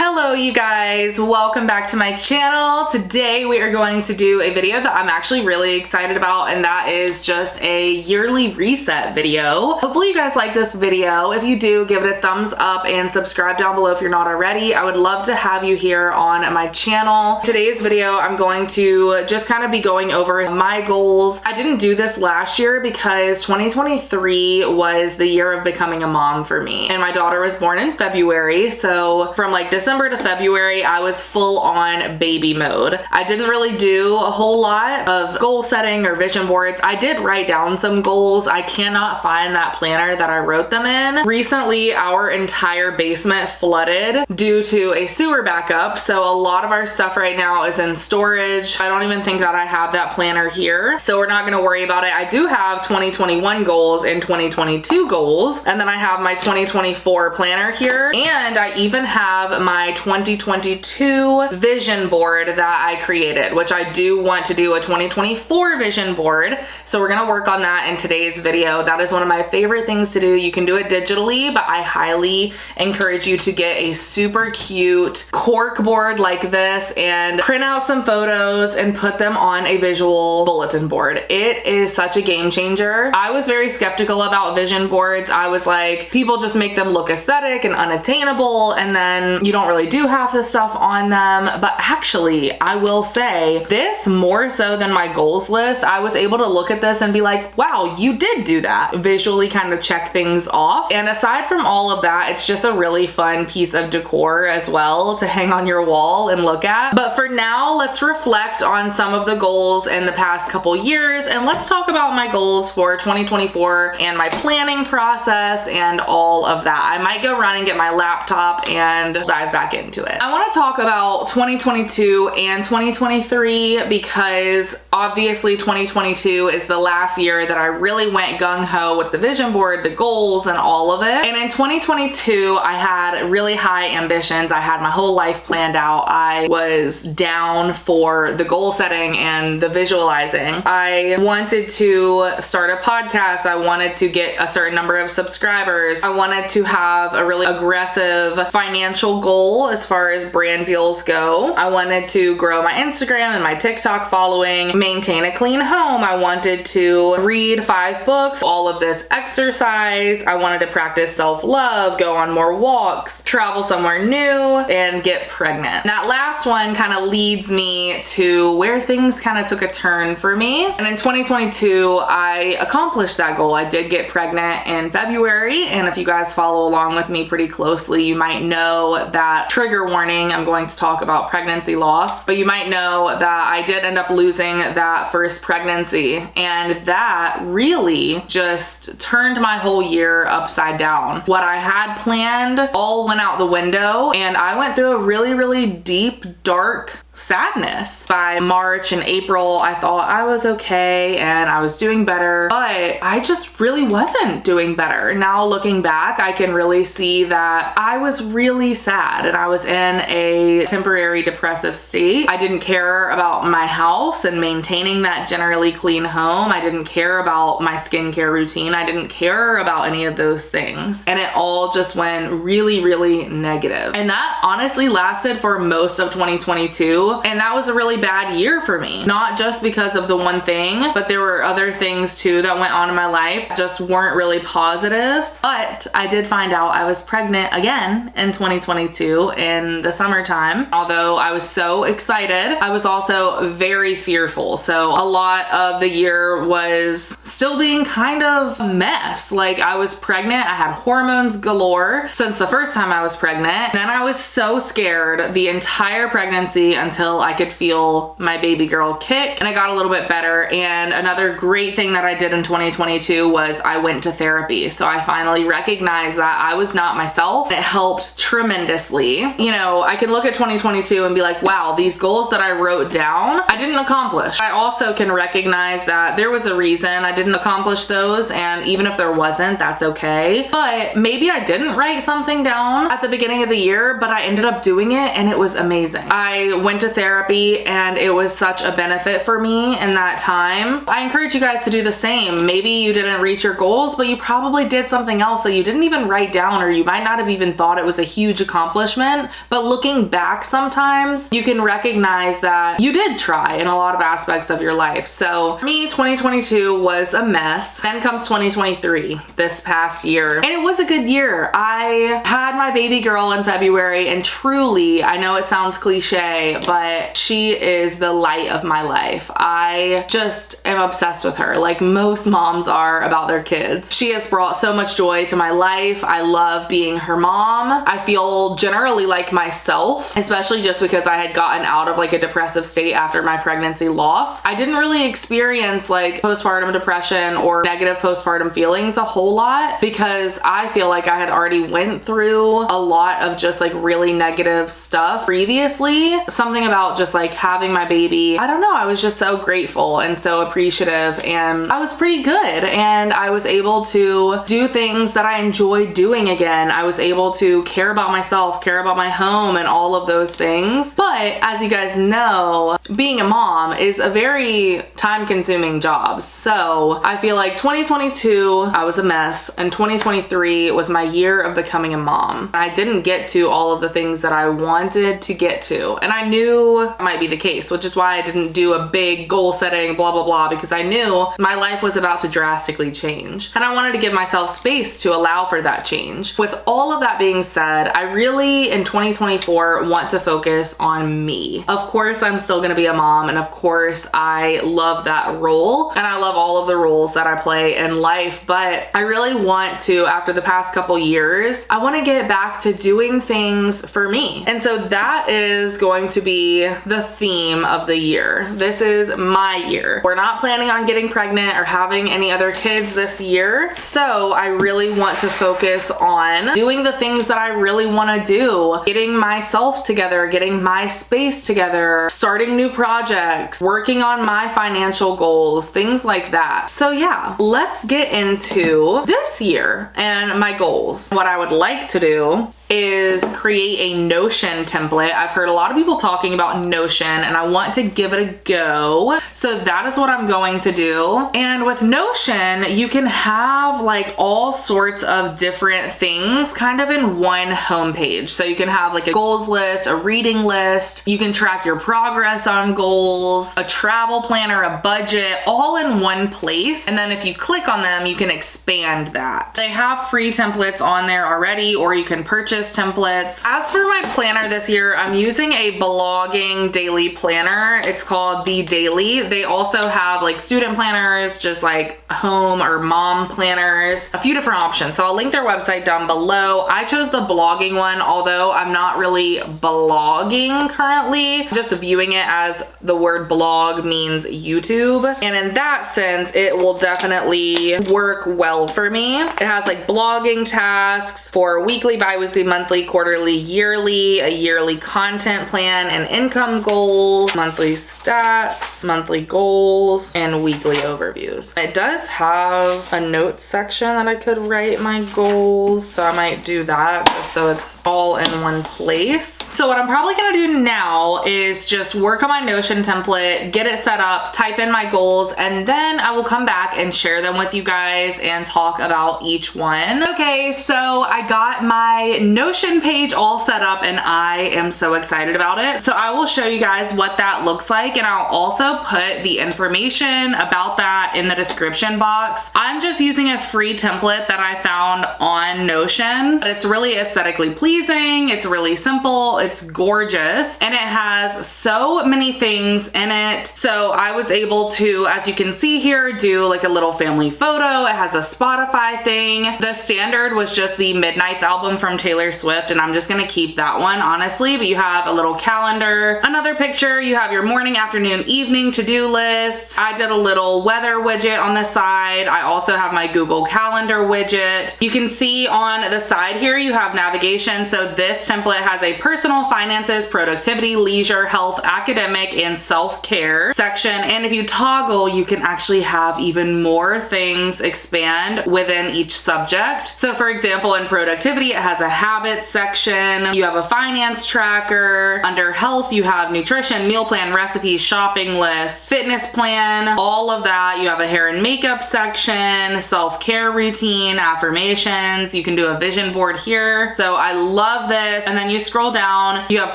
Hello you guys, welcome back to my channel. Today we are going to do a video that I'm actually really excited about, and that is just a yearly reset video. Hopefully you guys like this video. If you do, give it a thumbs up and subscribe down below if you're not already. I would love to have you here on my channel. Today's video I'm going to just kind of be going over my goals. I didn't do this last year because 2023 was the year of becoming a mom for me, and my daughter was born in February, so from like December to February, I was full on baby mode. I didn't really do a whole lot of goal setting or vision boards. I did write down some goals. I cannot find that planner that I wrote them in. Recently, our entire basement flooded due to a sewer backup, so a lot of our stuff right now is in storage. I don't even think that I have that planner here, so we're not gonna worry about it. I do have 2021 goals and 2022 goals, and then I have my 2024 planner here, and I even have my 2022 vision board that I created, which I do want to do a 2024 vision board. So we're gonna work on that in today's video. That is one of my favorite things to do. You can do it digitally, but I highly encourage you to get a super cute cork board like this and print out some photos and put them on a visual bulletin board. It is such a game changer. I was very skeptical about vision boards. I was like, people just make them look aesthetic and unattainable, and then you don't really do half the stuff on them. But actually, I will say this more so than my goals list. I was able to look at this and be like, wow, you did do that. Visually kind of check things off. And aside from all of that, it's just a really fun piece of decor as well to hang on your wall and look at. But for now, let's reflect on some of the goals in the past couple years, and let's talk about my goals for 2024 and my planning process and all of that. I might go run and get my laptop and dive back into it. I want to talk about 2022 and 2023 because obviously 2022 is the last year that I really went gung-ho with the vision board, the goals, and all of it. And in 2022, I had really high ambitions. I had my whole life planned out. I was down for the goal setting and the visualizing. I wanted to start a podcast. I wanted to get a certain number of subscribers. I wanted to have a really aggressive financial goal as far as brand deals go. I wanted to grow my Instagram and my TikTok following, maintain a clean home. I wanted to read 5 books, all of this exercise. I wanted to practice self-love, go on more walks, travel somewhere new, and get pregnant. That last one kind of leads me to where things kind of took a turn for me. And in 2022, I accomplished that goal. I did get pregnant in February, and if you guys follow along with me pretty closely, you might know that, trigger warning, I'm going to talk about pregnancy loss, but you might know that I did end up losing that first pregnancy, and that really just turned my whole year upside down. What I had planned all went out the window, and I went through a really deep, dark sadness. By March and April, I thought I was okay and I was doing better, but I just really wasn't doing better. Now looking back, I can really see that I was really sad and I was in a temporary depressive state. I didn't care about my house and maintaining that generally clean home. I didn't care about my skincare routine. I didn't care about any of those things. And it all just went really negative. And that honestly lasted for most of 2022. And that was a really bad year for me. Not just because of the one thing, but there were other things too that went on in my life that just weren't really positives. But I did find out I was pregnant again in 2022 in the summertime. Although I was so excited, I was also very fearful. So a lot of the year was still being kind of a mess. Like, I was pregnant, I had hormones galore since the first time I was pregnant. Then I was so scared the entire pregnancy until I could feel my baby girl kick, and it got a little bit better. And another great thing that I did in 2022 was I went to therapy. So I finally recognized that I was not myself. It helped tremendously. You know, I can look at 2022 and be like, wow, these goals that I wrote down, I didn't accomplish. I also can recognize that there was a reason I didn't accomplish those, and even if there wasn't, that's okay. But maybe I didn't write something down at the beginning of the year, but I ended up doing it and it was amazing. I went to therapy and it was such a benefit for me in that time. I encourage you guys to do the same. Maybe you didn't reach your goals, but you probably did something else that you didn't even write down, or you might not have even thought it was a huge accomplishment. But looking back, sometimes you can recognize that you did try in a lot of aspects of your life. So for me, 2022 was a mess. Then comes 2023, this past year, and it was a good year. I had my baby girl in February, and truly, I know it sounds cliche, but she is the light of my life. I just am obsessed with her, like most moms are about their kids. She has brought so much joy to my life. I love being her mom. I feel generally like myself, especially just because I had gotten out of like a depressive state after my pregnancy loss. I didn't really experience like postpartum depression or negative postpartum feelings a whole lot because I feel like I had already went through a lot of just like really negative stuff previously. Something about just like having my baby, I don't know, I was just so grateful and so appreciative, and I was pretty good, and I was able to do things that I enjoyed doing again. I was able to care about myself, care about my home, and all of those things. But as you guys know, being a mom is a very time-consuming job. So I feel like 2022, I was a mess, and 2023 was my year of becoming a mom. I didn't get to all of the things that I wanted to get to, and I knew that might be the case, which is why I didn't do a big goal setting, blah, blah, blah, because I knew my life was about to drastically change, and I wanted to give myself space to allow for that change. With all of that being said, I really, in 2024, want to focus on me. Of course, I'm still gonna be a mom, and of course, I love that role, and I love all of the roles that I play in life, but I really want to, after the past couple years, I want to get back to doing things for me. And so that is going to be the theme of the year. This is my year. We're not planning on getting pregnant or having any other kids this year. So I really want to focus on doing the things that I really want to do, getting myself together, getting my space together, starting new projects, working on my financial goals, things like that. So yeah, let's get into this year and my goals. What I would like to do is create a Notion template. I've heard a lot of people talking about Notion, and I want to give it a go. So that is what I'm going to do. And with Notion, you can have like all sorts of different things kind of in one homepage. So you can have like a goals list, a reading list, you can track your progress on goals, a travel planner, a budget, all in one place. And then if you click on them, you can expand that. They have free templates on there already, or you can purchase templates. As for my planner this year, I'm using a blogging daily planner. It's called The Daily. They also have like student planners, just like home or mom planners, a few different options. So I'll link their website down below. I chose the blogging one, although I'm not really blogging currently. I'm just viewing it as the word blog means YouTube. And in that sense, it will definitely work well for me. It has like blogging tasks for weekly, bi-weekly, monthly, quarterly, yearly, a yearly content plan and income goals, monthly stats, monthly goals, and weekly overviews. It does have a notes section that I could write my goals, so I might do that just so it's all in one place. So what I'm probably gonna do now is just work on my Notion template, get it set up, type in my goals, and then I will come back and share them with you guys and talk about each one. Okay, so I got my Notion page all set up and I am so excited about it. So I will show you guys what that looks like, and I'll also put the information about that in the description box. I'm just using a free template that I found on Notion, but it's really aesthetically pleasing. It's really simple. It's gorgeous, and it has so many things in it. So I was able to, as you can see here, do like a little family photo. It has a Spotify thing. The standard was just the Midnight's album from Taylor Swift, and I'm just gonna keep that one, honestly. But you have a little calendar, another picture, you have your morning, afternoon, evening to-do list. I did a little weather widget on the side. I also have my Google Calendar widget. You can see on the side here, you have navigation. So this template has a personal personal, finances, productivity, leisure, health, academic, and self-care section. And if you toggle, you can actually have even more things expand within each subject. So for example, in productivity, it has a habits section. You have a finance tracker. Under health, you have nutrition, meal plan, recipes, shopping list, fitness plan, all of that. You have a hair and makeup section, self-care routine, affirmations. You can do a vision board here. So I love this. And then you scroll down, you have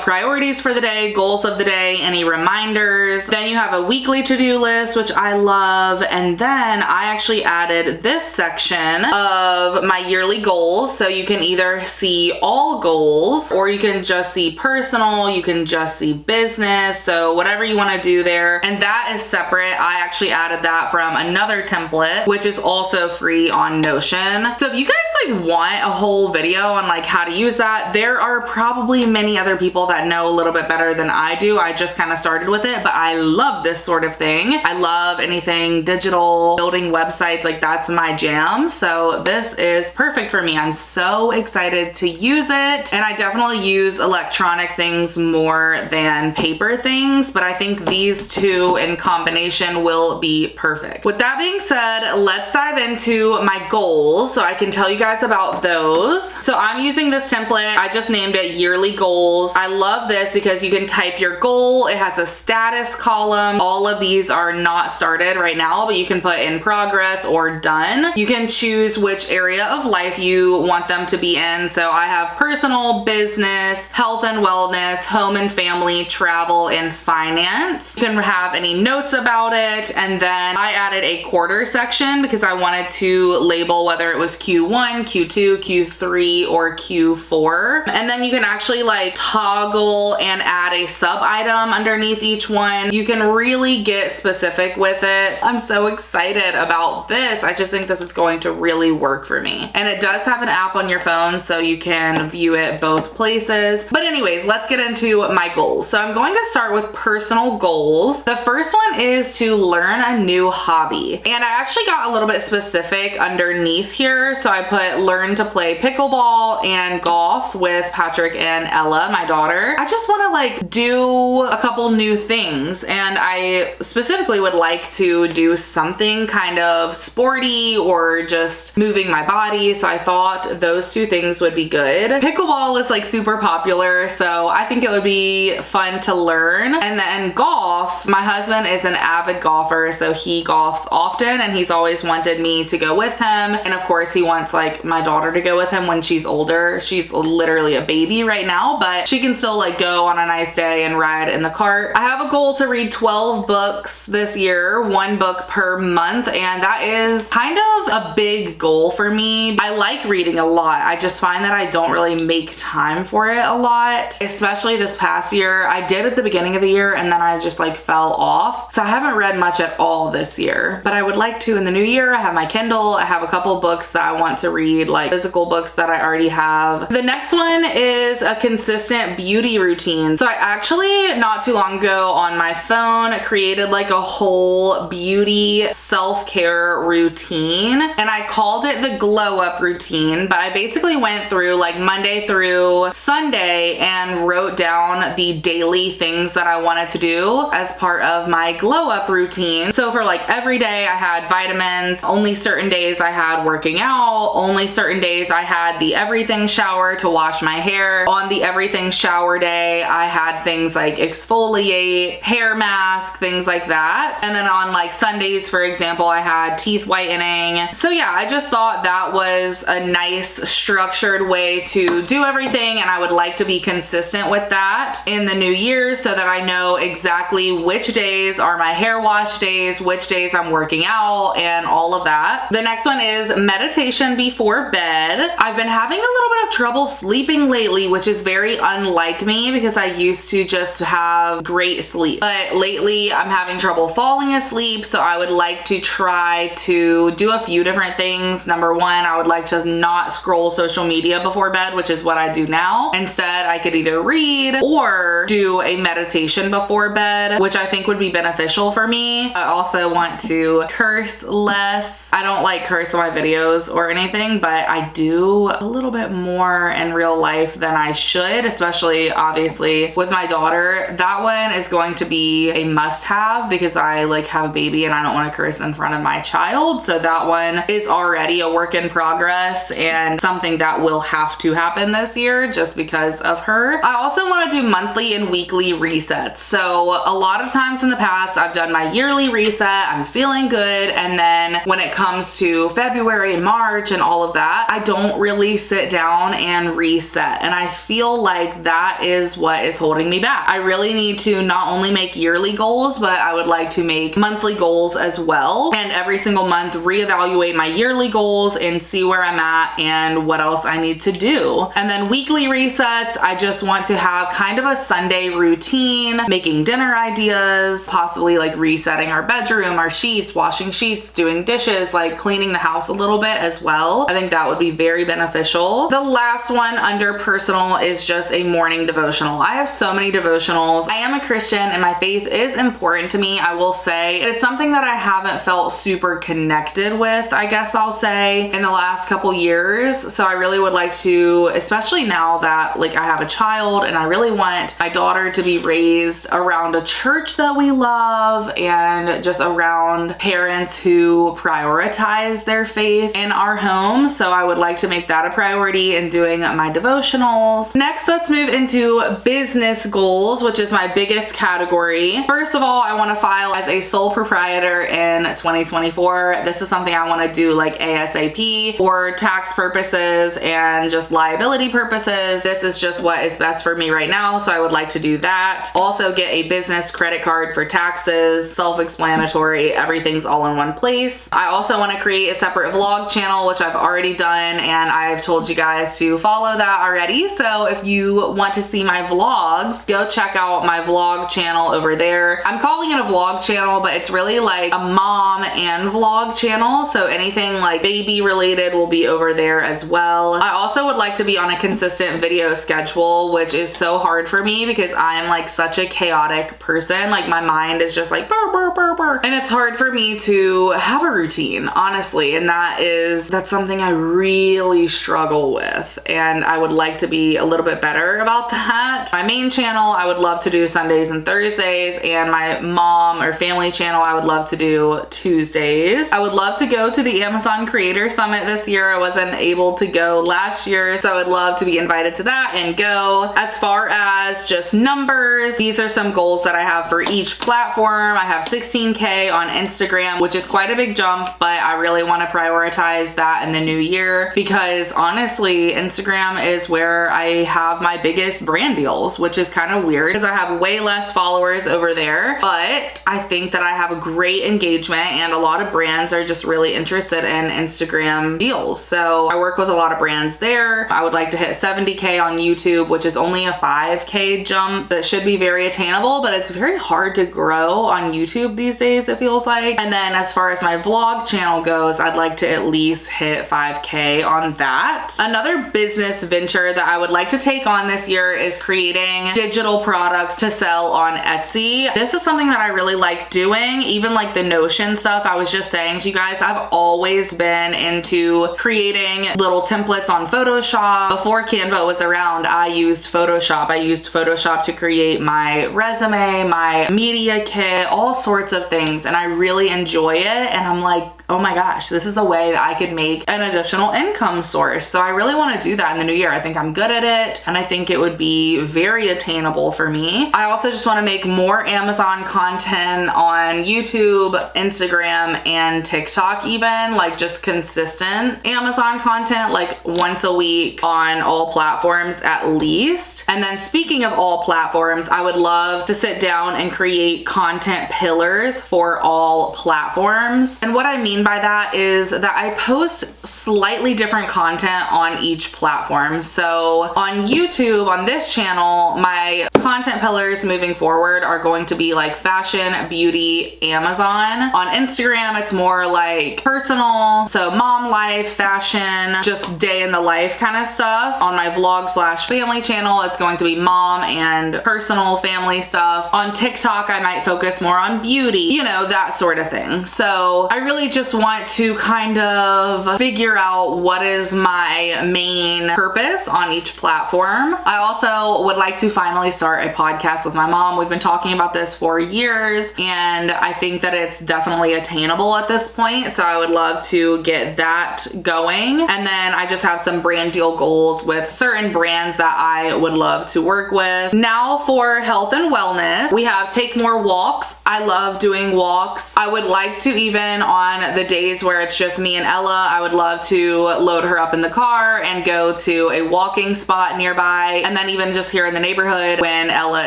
priorities for the day, goals of the day, any reminders. Then you have a weekly to-do list, which I love. And then I actually added this section of my yearly goals. So you can either see all goals, or you can just see personal, you can just see business. So whatever you want to do there. And that is separate. I actually added that from another template, which is also free on Notion. So if you guys like want a whole video on like how to use that, there are probably many other people that know a little bit better than I do. I just kind of started with it, but I love this sort of thing. I love anything digital, building websites, like that's my jam. So this is perfect for me. I'm so excited to use it. And I definitely use electronic things more than paper things, but I think these two in combination will be perfect. With that being said, let's dive into my goals so I can tell you guys about those. So I'm using this template. I just named it yearly goals. I love this because you can type your goal. It has a status column. All of these are not started right now, but you can put in progress or done. You can choose which area of life you want them to be in. So I have personal, business, health and wellness, home and family, travel, and finance. You can have any notes about it. And then I added a quarter section because I wanted to label whether it was Q1, Q2, Q3, or Q4. And then you can actually like toggle and add a sub item underneath each one. You can really get specific with it. I'm so excited about this. I just think this is going to really work for me. And it does have an app on your phone, so you can view it both places. But anyways, let's get into my goals. So I'm going to start with personal goals. The first one is to learn a new hobby. And I actually got a little bit specific underneath here. So I put learn to play pickleball and golf with Patrick and Ella, my daughter. I just want to like do a couple new things. And I specifically would like to do something kind of sporty or just moving my body. So I thought those two things would be good. Pickleball is like super popular, so I think it would be fun to learn. And then golf, my husband is an avid golfer, so he golfs often and he's always wanted me to go with him. And of course he wants like my daughter to go with him when she's older. She's literally a baby right now, but she can still like go on a nice day and ride in the cart. I have a goal to read 12 books this year, 1 book per month, and that is kind of a big goal for me. I like reading a lot. I just find that I don't really make time for it a lot, especially this past year. I did at the beginning of the year and then I just like fell off. So I haven't read much at all this year, but I would like to in the new year. I have my Kindle. I have a couple books that I want to read, like physical books that I already have. The next one is a consistent beauty routine. So I actually not too long ago on my phone created like a whole beauty self-care routine, and I called it the glow up routine. But I basically went through like Monday through Sunday and wrote down the daily things that I wanted to do as part of my glow up routine. So for like every day I had vitamins, only certain days I had working out, only certain days I had the everything shower to wash my hair. On the everything shower day I had things like exfoliate, hair mask, things like that. And then on like Sundays, for example, I had teeth whitening. So yeah, I just thought that was a nice structured way to do everything, and I would like to be consistent with that in the new year so that I know exactly which days are my hair wash days, which days I'm working out, and all of that. The next one is meditation before bed. I've been having a little bit of trouble sleeping lately, which is very unlike me because I used to just have great sleep. But lately I'm having trouble falling asleep, so I would like to try to do a few different things. Number one, I would like to not scroll social media before bed, which is what I do now. Instead, I could either read or do a meditation before bed, which I think would be beneficial for me. I also want to curse less. I don't like curse in my videos or anything, but I do a little bit more in real life than I should, especially obviously with my daughter. That one is going to be a must-have because I like have a baby and I don't want to curse in front of my child. So that one is already a work in progress and something that will have to happen this year just because of her. I also want to do monthly and weekly resets. So a lot of times in the past, I've done my yearly reset, I'm feeling good, and then when it comes to February and March and all of that, I don't really sit down and reset. And I feel like that is what is holding me back. I really need to not only make yearly goals, but I would like to make monthly goals as well. And every single month, reevaluate my yearly goals and see where I'm at and what else I need to do. And then weekly resets, I just want to have kind of a Sunday routine, making dinner ideas, possibly like resetting our bedroom, our sheets, washing sheets, doing dishes, like cleaning the house a little bit as well. I think that would be very beneficial. The last one under personal is just a morning devotional. I have so many devotionals. I am a Christian and my faith is important to me, I will say. It's something that I haven't felt super connected with, I guess I'll say, in the last couple years. So I really would like to, especially now that like I have a child and I really want my daughter to be raised around a church that we love and just around parents who prioritize their faith in our home. So I would like to make that a priority in doing my devotionals. Next, let's move into business goals, which is my biggest category. First of all, I want to file as a sole proprietor in 2024. This is something I want to do like ASAP for tax purposes and just liability purposes. This is just what is best for me right now. So I would like to do that. Also get a business credit card for taxes, self-explanatory, everything's all in one place. I also want to create a separate vlog channel, which I've already done, and I've told you guys to follow that already. So if you want to see my vlogs, go check out my vlog channel over there. I'm calling it a vlog channel, but it's really like a mom and vlog channel. So anything like baby related will be over there as well. I also would like to be on a consistent video schedule, which is so hard for me because I'm like such a chaotic person. Like my mind is just like burr, burr, burr, burr. And it's hard for me to have a routine, honestly. And that's something I really struggle with. And I would like to be a little bit better about that. My main channel, I would love to do Sundays and Thursdays, and my mom or family channel, I would love to do Tuesdays. I would love to go to the Amazon Creator Summit this year. I wasn't able to go last year, so I would love to be invited to that and go. As far as just numbers, these are some goals that I have for each platform. I have 16K on Instagram, which is quite a big jump, but I really want to prioritize that in the new year because honestly, Instagram is where I have my biggest brand deals, which is kind of weird because I have way less followers over there, but I think that I have a great engagement and a lot of brands are just really interested in Instagram deals. So I work with a lot of brands there. I would like to hit 70K on YouTube, which is only a 5K jump that should be very attainable, but it's very hard to grow on YouTube these days, it feels like. And then as far as my vlog channel goes, I'd like to at least hit 5K on that. Another business venture that I would like to take on this year is creating digital products to sell on Etsy. This is something that I really like doing, even like the Notion stuff. I was just saying to you guys, I've always been into creating little templates on Photoshop. Before Canva was around, I used Photoshop. I used Photoshop to create my resume, my media kit, all sorts of things, and I really enjoy it. And I'm like, oh my gosh, this is a way that I could make an additional income source. So I really want to do that in the new year. I think I'm good at it, and I think it would be very attainable for me. I also just want to make more Amazon content on YouTube, Instagram, and TikTok even, like just consistent Amazon content, like once a week on all platforms at least. And then speaking of all platforms, I would love to sit down and create content pillars for all platforms. And what I mean by that is that I post slightly different content on each platform. So on YouTube, on this channel, my content pillars moving forward are going to be like fashion, beauty, Amazon. On Instagram, it's more like personal, so mom life, fashion, just day in the life kind of stuff. On my vlog / family channel, it's going to be mom and personal family stuff. On TikTok, I might focus more on beauty, you know, that sort of thing. So I really just want to kind of figure out what is my main purpose on each platform. I also would like to finally start a podcast with my mom. We've been talking about this for years, and I think that it's definitely attainable at this point. So I would love to get that going. And then I just have some brand deal goals with certain brands that I would love to work with. Now for health and wellness, we have take more walks. I love doing walks. I would like to, even on the days where it's just me and Ella, I would love to load her up in the car and go to a walking spot nearby. And then even just here in the neighborhood, when Ella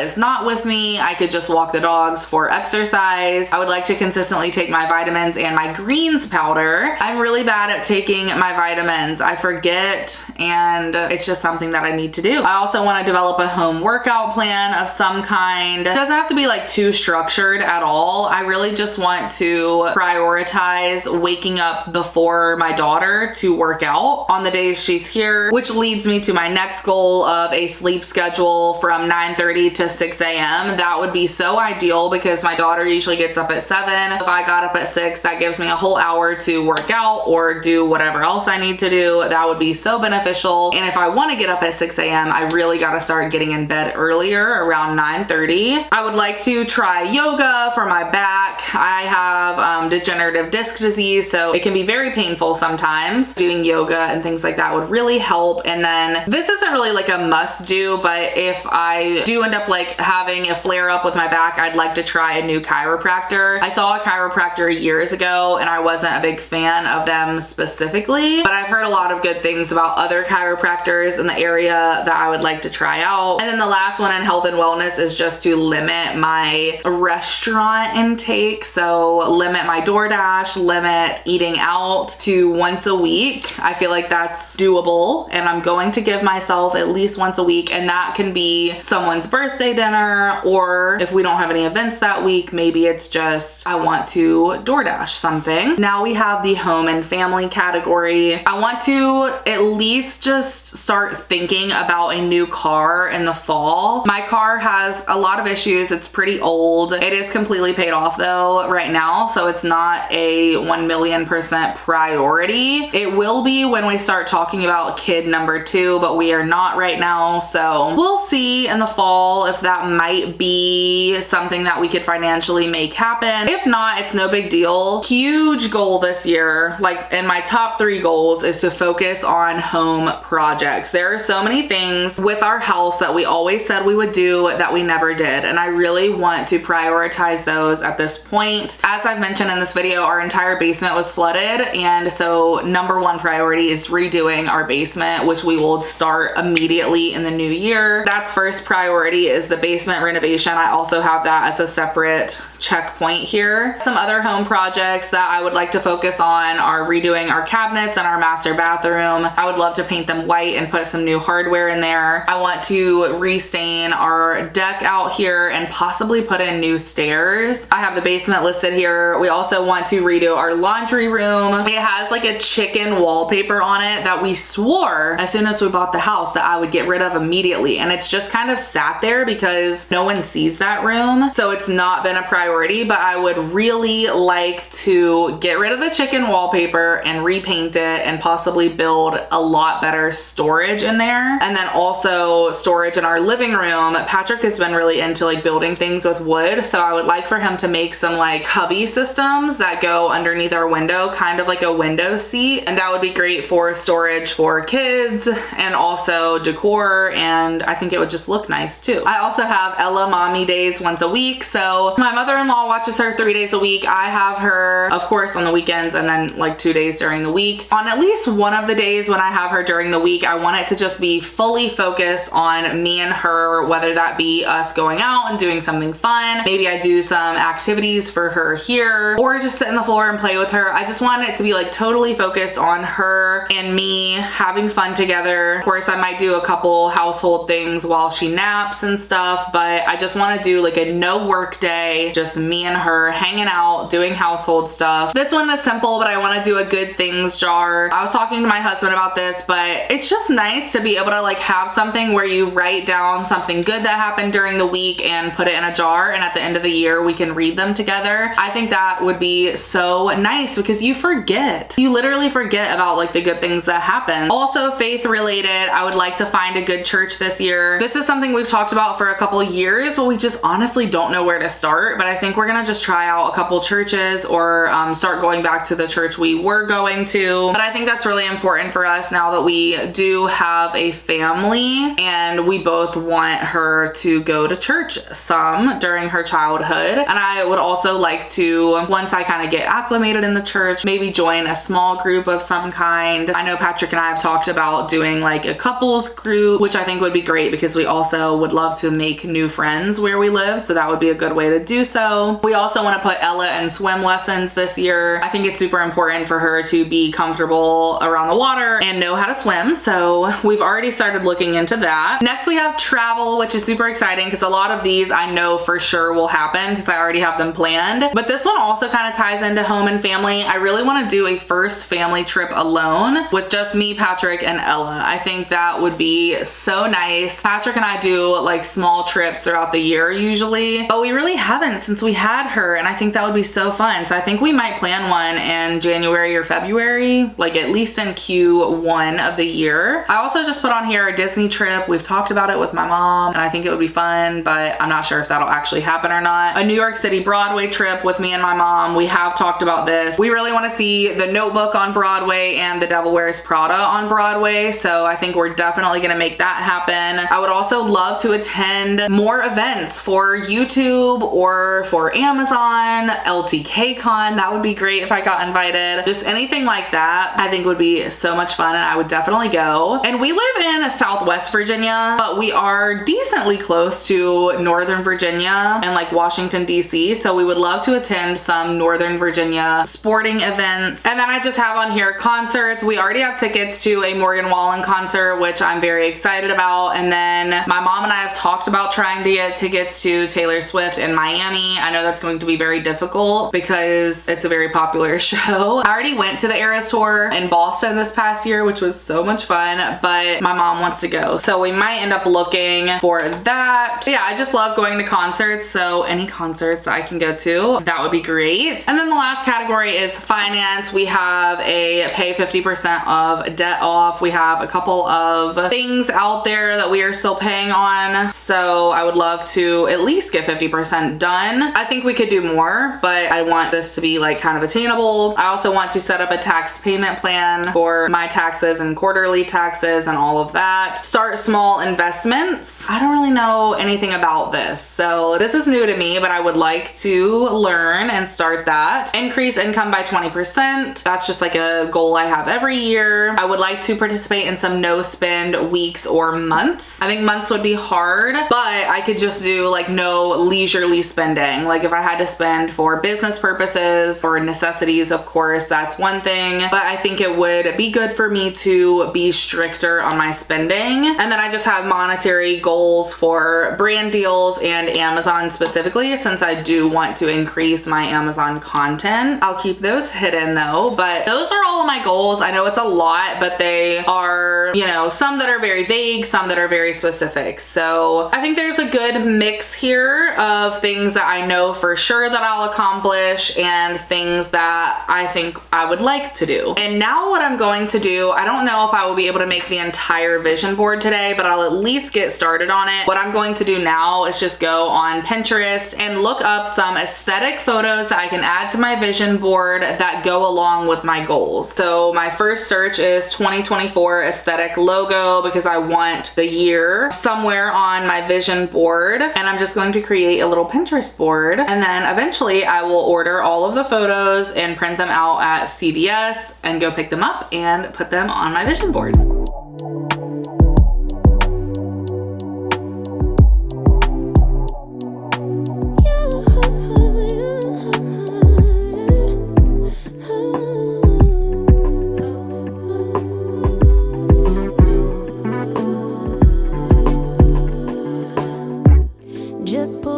is not with me, I could just walk the dogs for exercise. I would like to consistently take my vitamins and my greens powder. I'm really bad at taking my vitamins. I forget, and it's just something that I need to do. I also want to develop a home workout plan of some kind. It doesn't have to be like too structured at all. I really just want to prioritize waking up before my daughter to work out on the days she's here, which leads me to my next goal of a sleep schedule from 9:30 to 6 a.m. That would be so ideal because my daughter usually gets up at 7. If I got up at 6, that gives me a whole hour to work out or do whatever else I need to do. That would be so beneficial. And if I want to get up at 6 a.m., I really got to start getting in bed earlier, around 9:30. I would like to try yoga for my back. I have degenerative disc disease, so it can be very painful sometimes. Doing yoga and things like that would really help. And then this isn't really like a must do, but if I do end up like having a flare up with my back, I'd like to try a new chiropractor. I saw a chiropractor years ago and I wasn't a big fan of them specifically, but I've heard a lot of good things about other chiropractors in the area that I would like to try out. And then the last one in health and wellness is just to limit my restaurant intake. So limit my DoorDash, limit eating out to once a week. I feel like that's doable, and I'm going to give myself at least once a week, and that can be someone's birthday dinner, or if we don't have any events that week, maybe it's just I want to DoorDash something. Now we have the home and family category. I want to at least just start thinking about a new car in the fall. My car has a lot of issues. It's pretty old. It is completely paid off though right now, so it's not a 1,000,000% priority. It will be when we start talking about kid number 2, but we are not right now. So we'll see in the fall if that might be something that we could financially make happen. If not, it's no big deal. Huge goal this year, like in my top 3 goals, is to focus on home projects. There are so many things with our house that we always said we would do that we never did, and I really want to prioritize those at this point. As I've mentioned in this video, our entire basement was flooded, and so number 1 priority is redoing our basement, which we will start immediately in the new year. That's first priority, is the basement renovation. I also have that as a separate checkpoint here. Some other home projects that I would like to focus on are redoing our cabinets and our master bathroom. I would love to paint them white and put some new hardware in there. I want to restain our deck out here and possibly put in new stairs. I have the basement listed here. We also want to redo our laundry room. It has like a chicken wallpaper on it that we swore as soon as we bought the house that I would get rid of immediately, and it's just kind of sat there because no one sees that room, so it's not been a priority. But I would really like to get rid of the chicken wallpaper and repaint it and possibly build a lot better storage in there. And then also storage in our living room. Patrick has been really into like building things with wood, so I would like for him to make some like cubby systems that go underneath our window, kind of like a window seat, and that would be great for storage for kids and also decor, and I think it would just look nice too. I also have Ella mommy days once a week, so my mother-in-law watches her 3 days a week. I have her of course on the weekends and then like 2 days during the week. On at least one of the days when I have her during the week, I want it to just be fully focused on me and her, whether that be us going out and doing something fun. Maybe I do do some activities for her here or just sit in the floor and play with her. I just want it to be like totally focused on her and me having fun together. Of course, I might do a couple household things while she naps and stuff, but I just want to do like a no work day, just me and her hanging out, doing household stuff. This one is simple, but I want to do a good things jar. I was talking to my husband about this, but it's just nice to be able to like have something where you write down something good that happened during the week and put it in a jar, and at the end of the year we can read them together. I think that would be so nice because you forget. You literally forget about like the good things that happen. Also faith related, I would like to find a good church this year. This is something we've talked about for a couple years, but we just honestly don't know where to start. But I think we're gonna just try out a couple churches or start going back to the church we were going to. But I think that's really important for us now that we do have a family and we both want her to go to church some during her childhood. And I would also like to, once I kind of get acclimated in the church, maybe join a small group of some kind. I know Patrick and I have talked about doing like a couples group, which I think would be great because we also would love to make new friends where we live. So that would be a good way to do so. We also want to put Ella in swim lessons this year. I think it's super important for her to be comfortable around the water and know how to swim. So we've already started looking into that. Next we have travel, which is super exciting because a lot of these I know for sure will happen because I already have them planned. But this one also kind of ties into home and family. I really want to do a first family trip alone with just me, Patrick, and Ella. I think that would be so nice. Patrick and I do like small trips throughout the year usually, but we really haven't since we had her, and I think that would be so fun. So I think we might plan one in January or February, like at least in Q1 of the year. I also just put on here a Disney trip. We've talked about it with my mom and I think it would be fun, but I'm not sure if that'll actually happen or not. A New York City Broadway trip with me and my mom. We have talked about this. We really want to see The Notebook on Broadway and The Devil Wears Prada on Broadway, so I think we're definitely gonna make that happen. I would also love to attend more events for YouTube or for Amazon, LTK Con. That would be great if I got invited. Just anything like that I think would be so much fun and I would definitely go. And we live in Southwest Virginia, but we are decently close to Northern Virginia and like Washington, DC. So we would love to attend some Northern Virginia sporting events. And then I just have on here concerts. We already have tickets to a Morgan Wallen concert, which I'm very excited about. And then my mom and I have talked about trying to get tickets to Taylor Swift in Miami. I know that's going to be very difficult because it's a very popular show. I already went to the Eras Tour in Boston this past year, which was so much fun, but my mom wants to go. So we might end up looking for that. So yeah, I just love going to concerts. So any concerts that I can go to, that would be great. And then the last category is finance. We have a pay 50% of debt off. We have a couple of things out there that we are still paying on. So I would love to at least get 50% done. I think we could do more, but I want this to be like kind of attainable. I also want to set up a tax payment plan for my taxes and quarterly taxes and all of that. Start small investments. I don't really know anything about this, so this is new to me, but I would like to learn and start that. Increase income by 20%. That's just like a goal I have every year. I would like to participate in some no spend weeks or months. I think months would be hard, but I could just do like no leisurely spending. Like if I had to spend for business purposes or necessities, of course, that's one thing, but I think it would be good for me to be stricter on my spending. And then I just have monetary goals for brand deals and Amazon specifically, since I do want to increase my Amazon content. I'll keep those hidden though, but those are all of my goals. I know it's a lot, but they are, you know, some that are very vague, some that are very specific. So I think there's a good mix here of things that I know for sure that I'll accomplish and things that I think I would like to do. And now what I'm going to do, I don't know if I will be able to make the entire vision board today, but I'll at least get started on it. What I'm going to do now is just go on Pinterest and look up some aesthetic photos that I can add to my vision board that go along with my goals. So my first search is 2024 aesthetic logo because I want the year somewhere on my vision board, and I'm just going to create a little Pinterest board, and then eventually I will order all of the photos and print them out at CVS and go pick them up and put them on my vision board.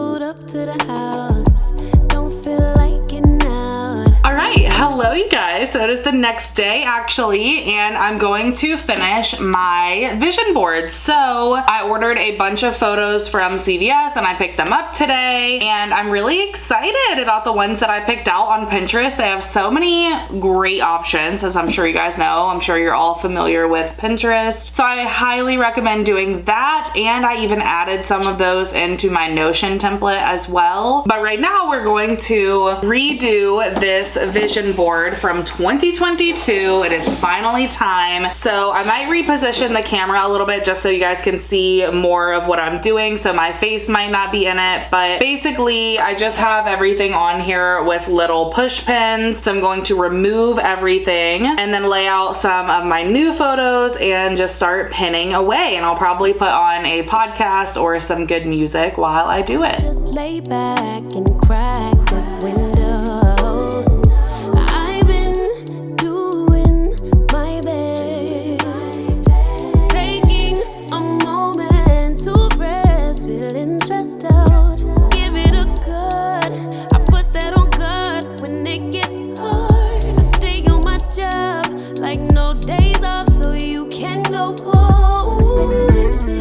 pulled up to the house. Don't feel like getting out. All right, hello you guys. So it is the next day actually, and I'm going to finish my vision board. So I ordered a bunch of photos from CVS and I picked them up today, and I'm really excited about the ones that I picked out on Pinterest. They have so many great options, as I'm sure you guys know. I'm sure you're all familiar with Pinterest. So I highly recommend doing that, and I even added some of those into my Notion template as well. But right now we're going to redo this vision board from 2022. It is finally time. So I might reposition the camera a little bit just so you guys can see more of what I'm doing. So my face might not be in it, but basically I just have everything on here with little push pins. So I'm going to remove everything and then lay out some of my new photos and just start pinning away. And I'll probably put on a podcast or some good music while I do it. Just lay back and crack this window. I've been doing my best, taking a moment to rest, feeling stressed out. Give it a good, I put that on God when it gets hard. I stay on my job like no days off, so you can go home with it.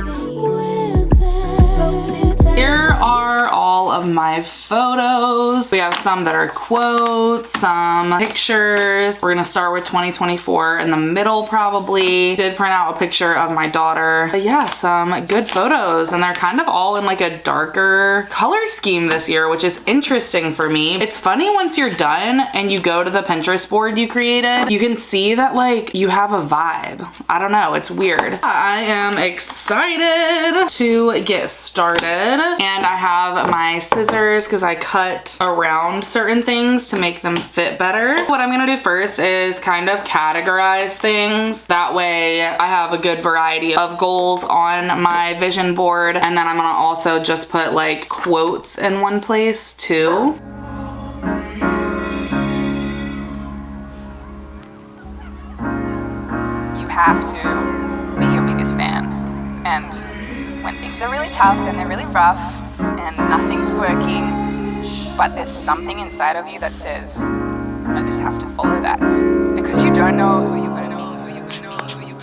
Here are all of my photos. We have some that are quotes, some pictures. We're gonna start with 2024 in the middle probably. Did print out a picture of my daughter. But yeah, some good photos, and they're kind of all in like a darker color scheme this year, which is interesting for me. It's funny once you're done and you go to the Pinterest board you created, you can see that like you have a vibe. I don't know, it's weird. I am excited to get started. And I have my scissors because I cut around certain things to make them fit better. What I'm gonna do first is kind of categorize things. That way I have a good variety of goals on my vision board. And then I'm gonna also just put like quotes in one place too. You have to be your biggest fan. And when things are really tough and they're really rough and nothing's working, but there's something inside of you that says, I just have to follow that. Because you don't know who you're going to meet, who you're going to meet, who you're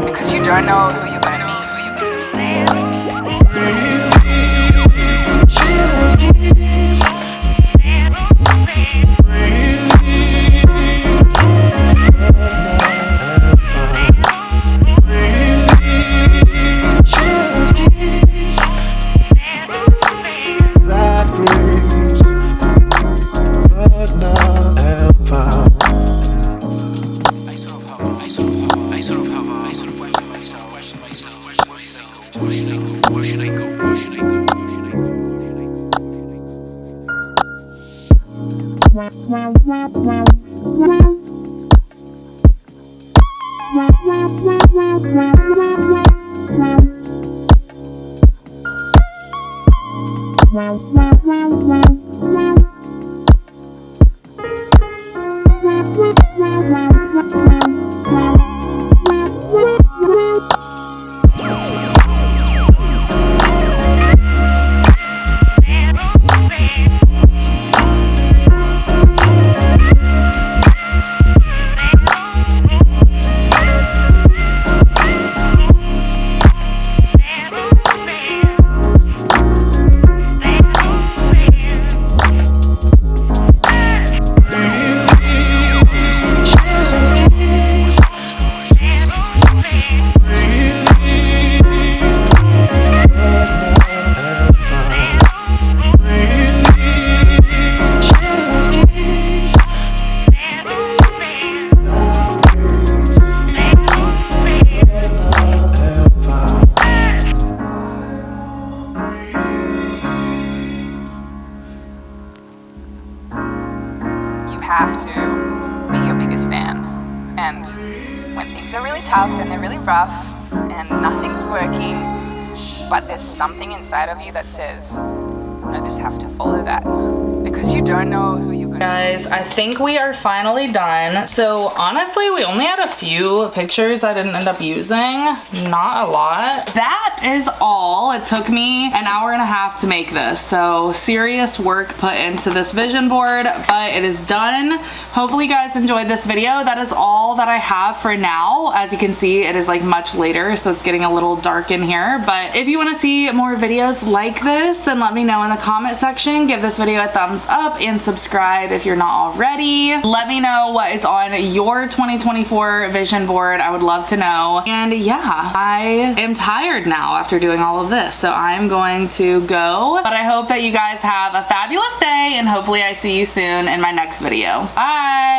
because you don't know who you're going to meet, who you're going have to be your biggest fan. And when things are really tough and they're really rough and nothing's working, but there's something inside of you that says, I just have to follow that, because you don't know who you're gonna. Guys, I think we are finally done. So honestly, we only had a few pictures I didn't end up using. Not a lot. That is all. It took me an hour and a half to make this. So serious work put into this vision board, but it is done. Hopefully you guys enjoyed this video. That is all that I have for now. As you can see, it is like much later, so it's getting a little dark in here. But if you want to see more videos like this, then let me know in the comment section. Give this video a thumbs up and subscribe if you're not already. Let me know what is on your 2024 vision board. I would love to know. And yeah, I am tired now after doing all of this, so I'm going to go. But I hope that you guys have a fabulous day, and hopefully I see you soon in my next video. Bye!